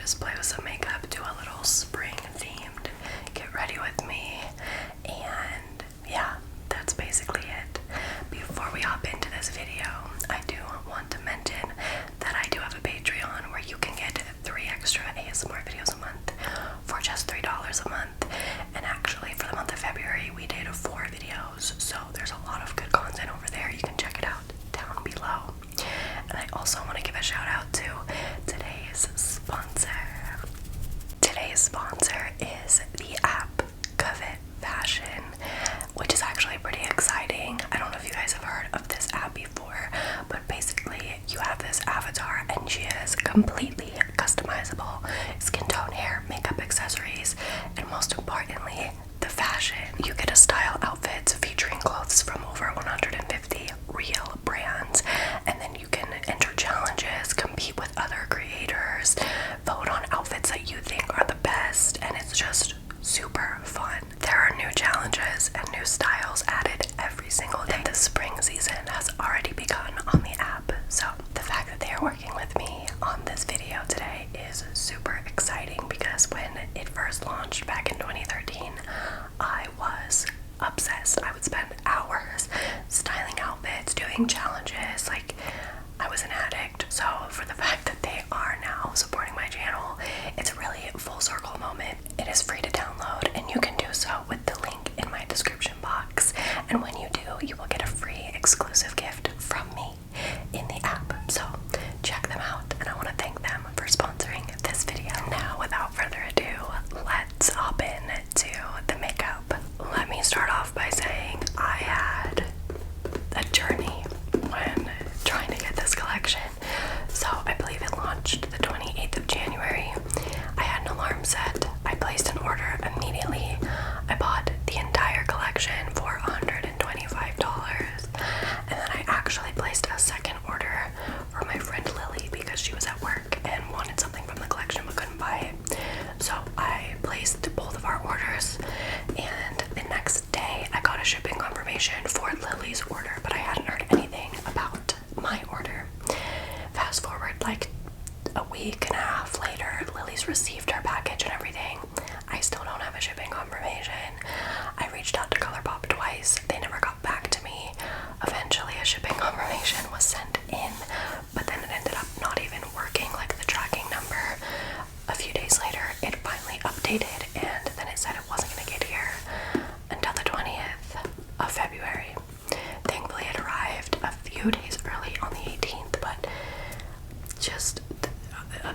just play with some makeup, do a little spring themed get ready with me, and yeah, that's basically it. Before we hop into this video, I do want to mention that I do have a Patreon where you can get 3 extra ASMR videos a month for just $3 a month. And actually for the month of February we did 4 videos, so there's a lot of good content over there. You can check it out down below. And I also want to give a shout out to today's sponsor. Today's sponsor is the app Covet Fashion, which is actually pretty exciting. I don't know if you guys have heard of this app before, but basically you have this avatar and she is completely customizable. Skin tone, hair, makeup, accessories, and most importantly, the fashion. You get to style outfits featuring clothes from over 150 real brands, and then you can enter challenges, compete with other creators, vote on outfits that you think are the best, and it's just super fun. There are new challenges and new styles added every single day. The spring season has already begun on the app, so the fact that they are working with me on this video today is super exciting, because when it first launched back in 2013, I was obsessed. I would spend hours styling outfits, doing challenges, like I was an addict. So for the fact that they are now supporting my channel, it's really a full circle moment. It is free to download, and you can do so with the link in my description box. And when you do, you will get a free exclusive gift from me in the app. So check them out, and I want to thank them for sponsoring this video. Now, without further ado, let's hop in to the makeup. Let me start off by saying I had a journey when trying to get this collection. So I believe it launched the 28th of January. I had an alarm set. I placed an order immediately. I bought the entire collection for $125. And then I actually placed a second order for my friend Lily because she was at work and wanted something from the collection but couldn't buy it. So I placed both of our orders, and the next day I got a shipping confirmation for Lily's order, but I hadn't heard anything about my order. Fast forward like a week and a half later, Lily's received her package and everything. I still don't have a shipping confirmation. I reached out to ColourPop twice. They never got back to me. Eventually a shipping confirmation was sent in, but then it ended up not even working, like the tracking number. A few days later it finally updated, and then it said it wasn't going to get here until the 20th of February. Thankfully it arrived a few days early on the 18th, but just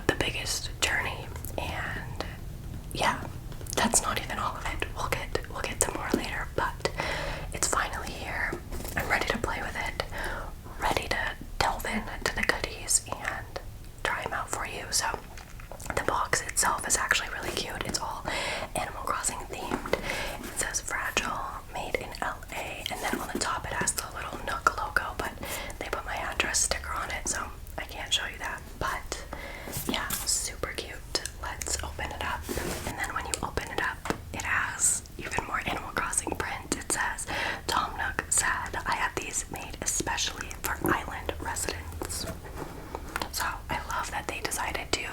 the biggest journey. And yeah, that's not even all of it. We'll get to more later, but it's finally here. I'm ready to play with it, ready to delve into the goodies and try them out for you. So the box itself is actually really cute. It's all Animal Crossing themed. It says Fragile, made in LA, and then on the top it has the little Nook logo, but they put my address sticker on it, so I can't show you that. But yeah, super cute. Let's open it up. And then when you open it up, it has even more Animal Crossing print. It says, Tom Nook said, I have these made especially for island residents. So I love that they decided to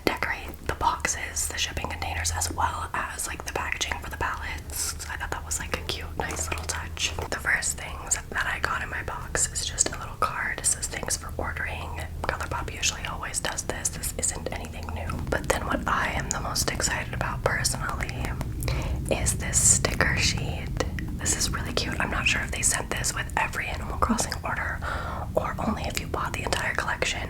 decorate the boxes, the shipping containers, as well as like the packaging for the palettes. So I thought that was like a cute, nice little touch. The first things that I got in my box is just a little card. It says thanks for ordering. ColourPop usually always does this. This isn't anything new. But then what I am the most excited about personally is this sticker sheet. This is really cute. I'm not sure if they sent this with every Animal Crossing order or only if you bought the entire collection,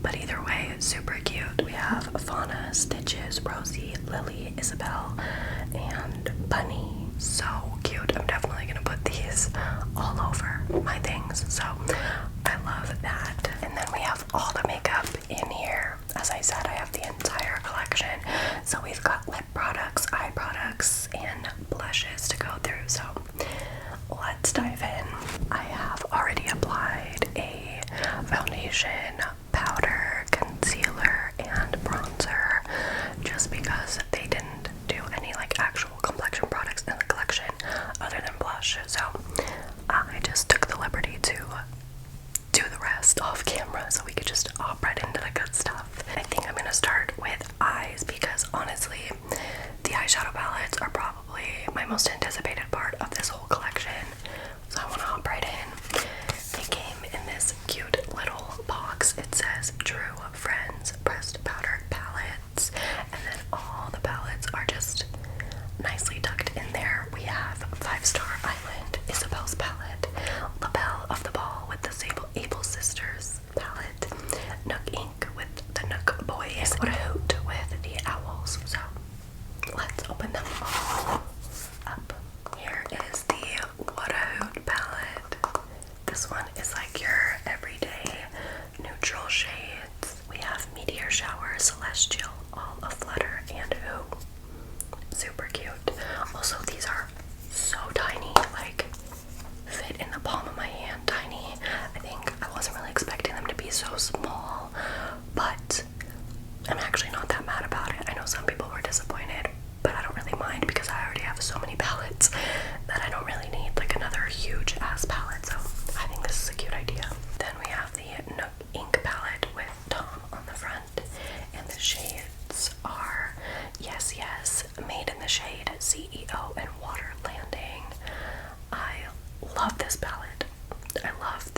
but either way, it's super cute. We have Fauna, Stitches, Rosie, Lily, Isabelle, and Bunny. So cute. I'm definitely gonna put these all over my things, so I love that. And then we have all the makeup in here. As I said, I have the entire collection. So we've got lip products, eye products, and blushes to go through. So let's dive in. I have already applied a foundation, powder, concealer, and bronzer, just because they didn't do any like actual complexion products in the collection other than blush. So I just took the liberty to do the rest off camera so we could just hop right into the good stuff. I think I'm gonna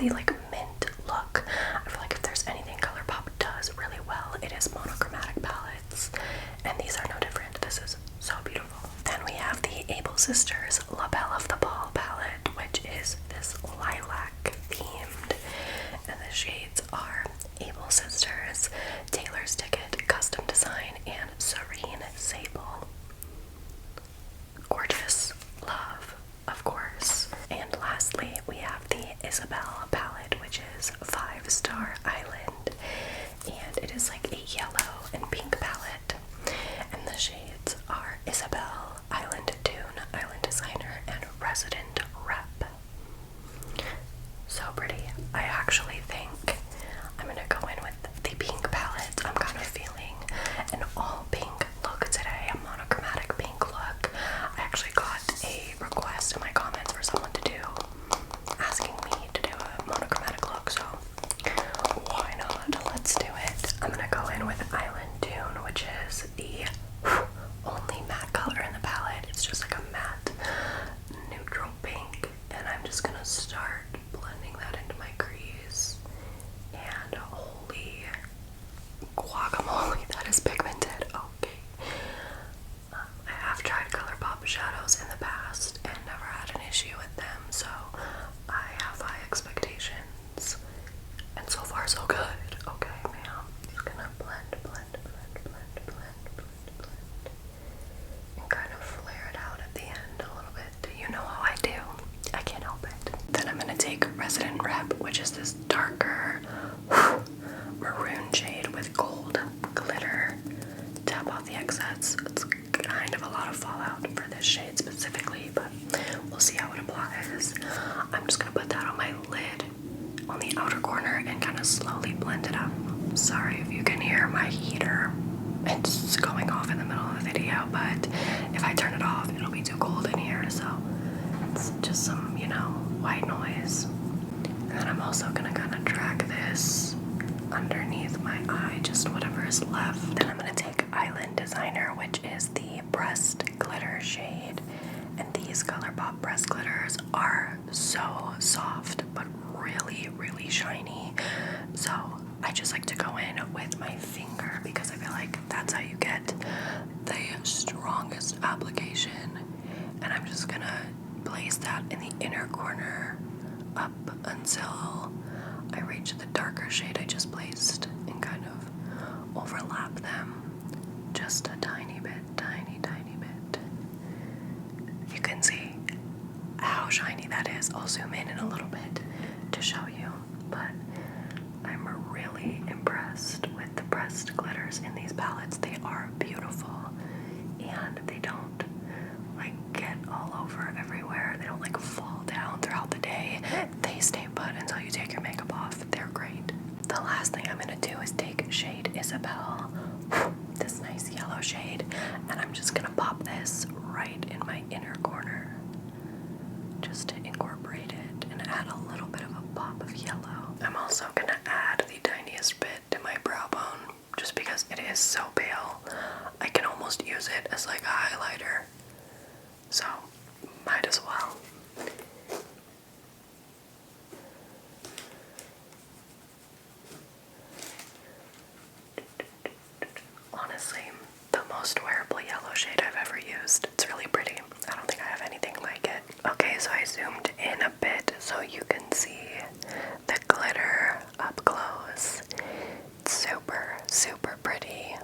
the like mint look. I feel like if there's anything ColourPop does really well, it is monochromatic palettes, and these are no different. This is so beautiful. Then we have the Able Sisters La Belle of the Ball palette, which is this lilac themed, and the shades are Able Sisters, Taylor's Ticket, Custom Design, and Serene Sable. Gorgeous. Love, of course. And lastly, we have the Isabelle palette, which is 5-Star Island, and it is like a yellow and pink palette, and the shades are Isabelle, Island Tune, Island Designer, and Resident Rep. So pretty. I actually think I'm gonna go in with the pink palette. I'm kind of feeling an all pink look today, a monochromatic pink look. I actually got a request in my comments for someone to do, asking me to do a monochromatic look, so why not? Let's do it. I'm gonna go in with Island Tune, which is the only matte color in the palette. It's just like a matte neutral pink, and I'm just gonna start blending that into my crease. And holy guacamole, that is pigmented. Okay. I have tried ColourPop shadows in the past and never had an issue with them, so I have high expectations. And so far, so good. Okay, ma'am. Just gonna blend, and kind of flare it out at the end a little bit. You know how I do. I can't help it. Then I'm gonna take Resident Rep, which is this darker maroon shade with gold glitter. Tap off the excess. It's kind of a lot of fallout for this shade specifically, but we'll see how it applies. I'm just gonna put that on my lid on the outer corner and kind of slowly blend it up. Sorry if you can hear my heater. It's going off in the middle of the video, but if I turn it off, it'll be too cold in here, so it's just some, you know, white noise. And then I'm also gonna kind of drag this underneath my eye, just whatever is left. Then I'm gonna take Island Designer, which is the pressed glitter shade, and these ColourPop pressed glitters are so soft but really shiny, so I just like to go in with my finger because I feel like that's how you get the strongest application. And I'm just gonna place that in the inner corner up until I reach the darker shade I just placed and kind of overlap them just a tiny bit. You can see how shiny that is. I'll zoom in a little bit to show you, but I'm really impressed with the pressed glitters in these palettes. They are beautiful, and they don't like get all over everywhere. They don't like fall down throughout the day. They stay put until you take your makeup off. They're great. The last thing I'm gonna do is take shade Isabelle, this nice yellow shade, and I'm just gonna pop this right in my inner corner just to incorporate it and add a little bit of a pop of yellow. I'm also gonna add the tiniest bit to my brow bone just because it is so pale. I can almost use it as like a highlighter, so might as well. Honestly, the most wearable yellow shade I've ever used. It's really pretty. I don't think I have anything like it. Okay, so I zoomed in a bit so you can see the glitter up close. It's super pretty.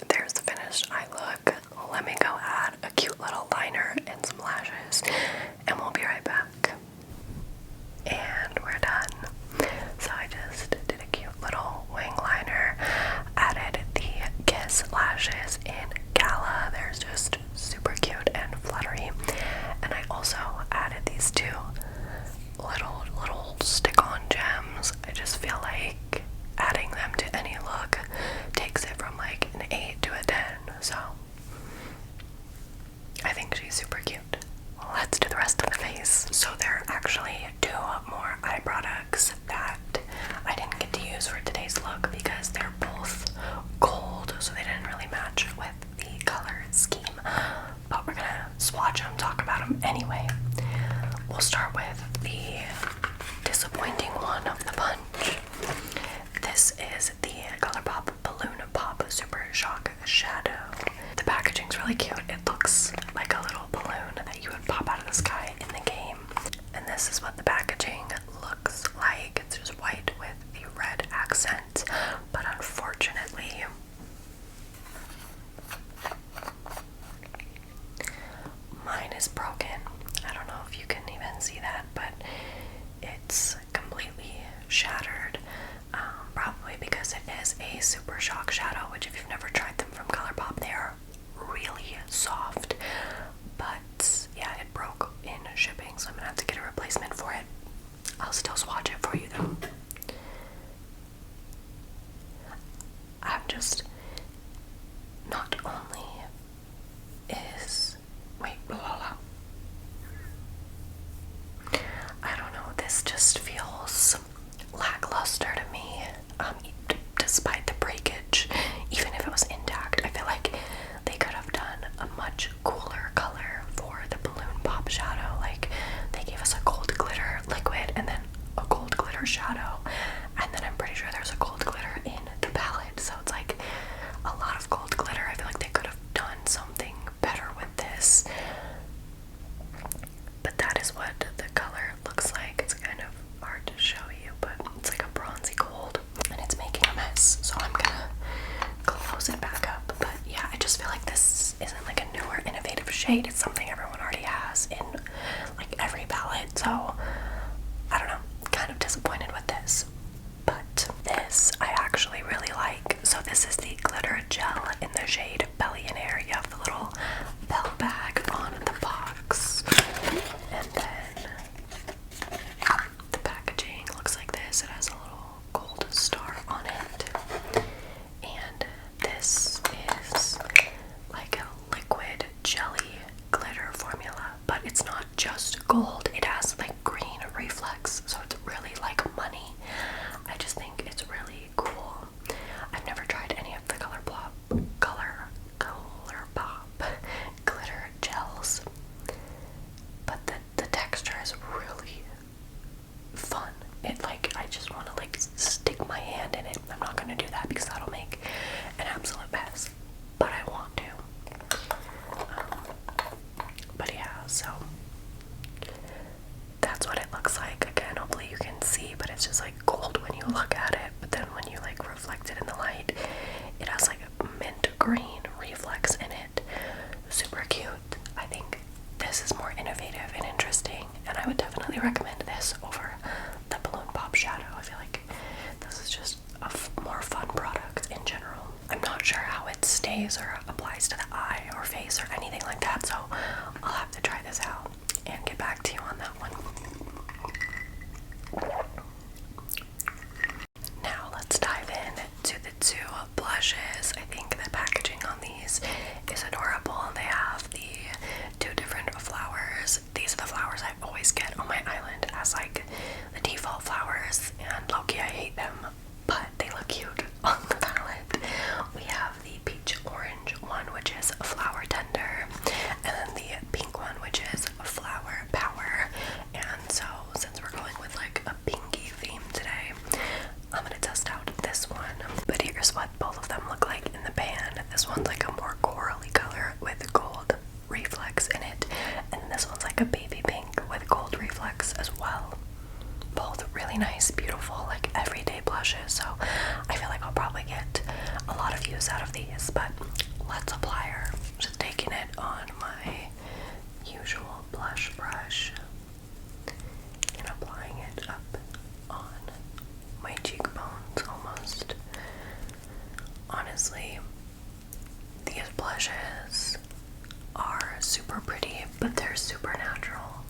There's the finished eye look. Let me go add a cute little liner and some lashes, and we'll be right back. And we're done. So I just did a cute little wing liner, added the Kiss lashes in Gala. They're just super cute and fluttery. And I also added these two little stick-on gems. I just feel like adding them to any which if you've never tried them from ColourPop, they are really soft. But yeah, it broke in shipping, so I'm gonna have to get a replacement for it. I'll still swatch it for you though. I'm just, not only is, wait, blah, blah, blah. I don't know, this just feels lackluster to me, despite the breakage. Even if it was intact, I feel like they could have done a much cooler color for the balloon pop shadow. Like, they gave us a gold glitter liquid and then a gold glitter shadow, and then I'm pretty sure there's a gold glitter in the palette, so it's like a lot of gold glitter. I feel like they could have done something better with this. But that is what the color looks like. It's kind of hard to show you, but it's like a bronzy gold, and it's making a mess, so I'm gonna close it back up. But yeah, I just feel like this isn't like a newer, innovative shade. It's something everyone already has in like every palette, so I don't know, kind of disappointed with this. But this I actually really like. So this is the glitter gel in the shade Belly and Air. You have the little bell bag on the box, and then the packaging looks like this. It has a little gold star on it, and this is like a liquid jelly glitter formula, but it's not just gold. It has like green reflex, so it's really like money. I just think it's really cool. I've never tried any of the ColourPop glitter gels, but the texture is really fun. It like, I just want to like stick my hand in it. I'm not gonna do that because that'll make an absolute mess, but I want to. But yeah, so that's what it looks like. Again, hopefully you can see, but it's just like gold when you look at it, but then when you like reflect it in the light, it has like a mint green reflex in it. Super cute. I think this is more innovative and interesting, and I would definitely recommend this over the balloon pop shadow. I feel like this is just a more fun product in general. I'm not sure how it stays or applies to the eye or face or anything like that, so I'll have to try this out and get back to you on that one. Now let's dive in to the two blushes. I think the packaging on these is adorable. They have the two different flowers. These are the flowers I always get on my island as like the default flowers, and low-key I hate them, but they look cute on the palette. We have the peach orange one, which is a flower tender, and then the pink one, which is a flower power. And so since we're going with like a pinky theme today, I'm gonna test out this one. But here's what both of them look like in the pan. This one's like a more corally color with gold reflex in it, and this one's like a baby pink with gold reflex as well. Both really nice, beautiful, like everyday blushes, so I feel like I'll probably get a lot of use out of these. But let's apply her. Just taking it on my usual blush brush and applying it up on my cheekbones almost. Honestly, these blushes are super pretty, but they're super natural.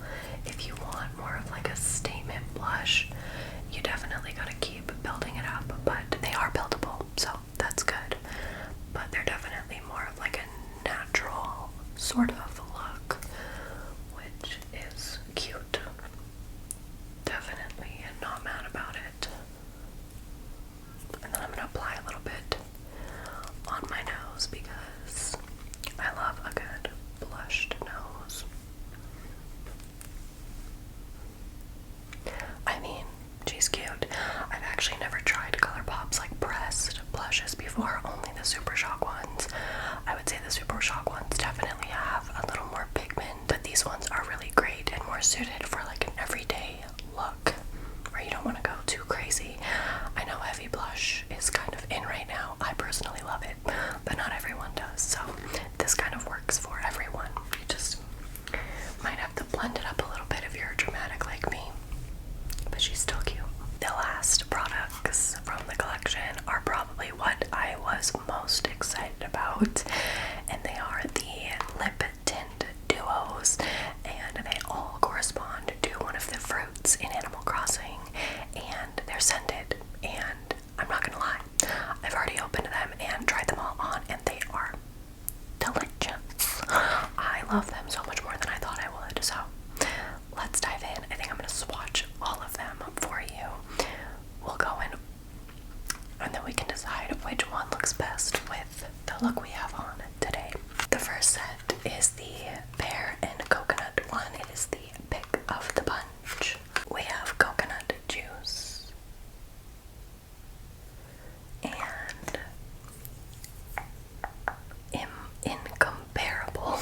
If you want more of like a statement blush, you definitely gotta keep building it up, but they are buildable, so that's good. But they're definitely more of like a natural sort of look, which is cute. Definitely not mad about it. And then I'm gonna apply a little bit on my nose because I love a good blushed nose. I mean, she's cute. I've actually never tried ColourPop's like pressed blushes before, only the Super Shock ones. I would say the Super Shock ones definitely have a little more pigment, but these ones are really great and more suited for like an everyday look where you don't want to go too crazy. I know heavy blush is kind of in right now. I personally love it, but not everyone does, so this kind of works for everyone. You just might have to blend it up a little bit if you're dramatic like me, but she's still cute. The last products from the collection are probably what I was most most excited about, and they are the lip tint duos, and they all correspond to one of the fruits in Animal Crossing, and they're scented, and I'm not gonna lie, I've already opened them and tried them all on, and they are delicious. I love them so much more than I thought I would, so let's dive in. I think I'm gonna swatch all of them for you. We'll go in, and then we can decide which one looks best with the look we have on today. The first set is the pear and coconut one. It is the pick of the bunch. We have coconut juice and incomparable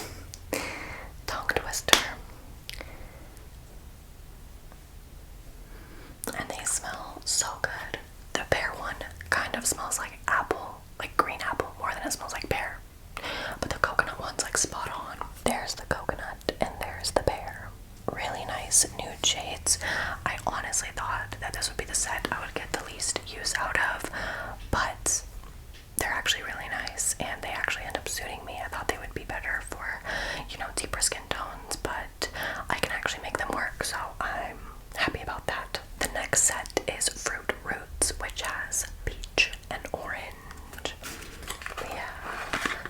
tongue twister. And they smell so good. The pear one kind of smells like apple, like green apple, more than it smells like pear. But the coconut one's like spot on. There's the coconut and there's the pear. Really nice nude shades. I honestly thought that this would be the set I would get the least use out of, but they're actually really nice and they actually end up suiting me. I thought they would be better for, you know, deeper skin tones, but I can actually make them work, so I'm happy about that. The next set is Fruit Roots, which has peach and orange. We have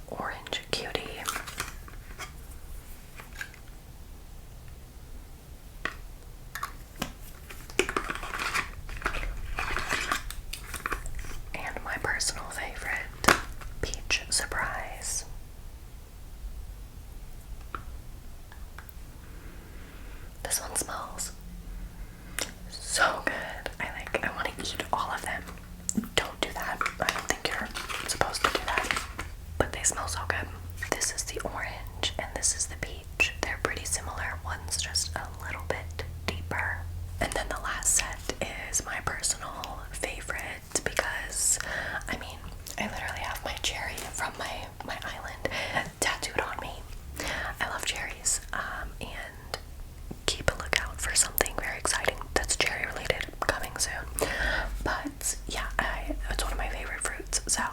Orange Cutie. And my personal favorite, Peach Surprise. This one smells so good. I want to eat all of them. Don't do that. I don't think you're supposed to do that. But they smell so good. This is the orange and this is the peach. They're pretty similar. One's just a little bit deeper. And then the last set is my personal favorite because, I mean, I literally have my cherry from my island tattooed on me. I love cherries, and keep a lookout for something very exciting that's cherry related coming soon. But yeah, it's one of my favorite fruits, so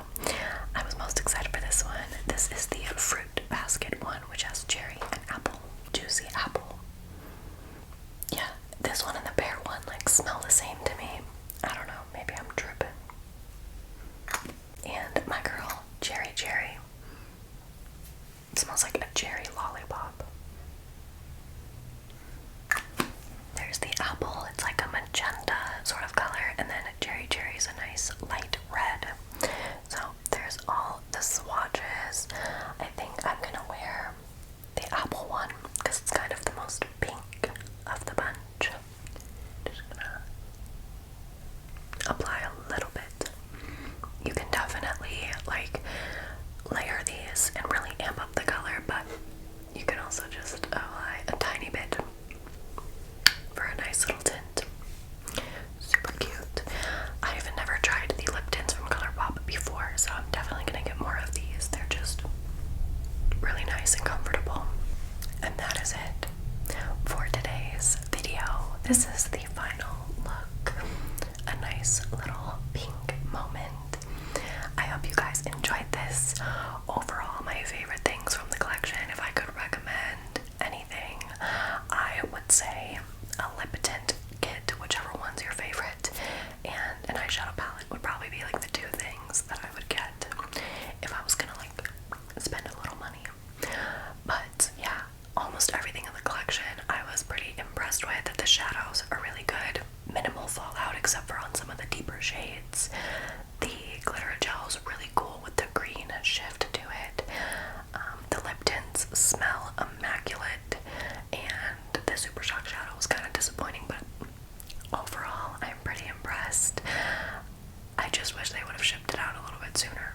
I was most excited for this one. This is the fruit basket one, which has cherry and apple, juicy apple. Yeah, this one and the pear one like smell the same to me. I don't know, maybe I'm tripping. And my girl, Cherry Cherry. It smells like a cherry lollipop. There's the apple, it's like a magenta sort of color, and then Cherry Cherry is a nice light red. So there's all the swatches. I think I'm gonna wear the apple one because it's kind of the most pink of the bunch. Just gonna apply a little bit. You can definitely like layer these and really amp up the color, but you can also just apply a tiny bit for a nice little tint. Super cute. I've never tried the lip tints from ColourPop before, so I'm definitely gonna get more of these. They're just really nice and comfortable. And that is it for today's video. This is the final look. A nice little pink moment. I hope you guys enjoyed this. Overall, my favorite things from the collection, if I could recommend anything, I would say a lip tint kit, whichever one's your favorite, and an eyeshadow palette would probably be like the two things that I would get if I was gonna like spend a little money. But yeah, almost everything in the collection I was pretty impressed with. The shadows are really good, minimal fallout except for on some of the deeper shades. The glitter gel is really cool with the green shift to it. The lip tints smell immaculate, and the Super Shock shadow was kind of disappointing, but overall I'm pretty impressed. I just wish they would have shipped it out a little bit sooner.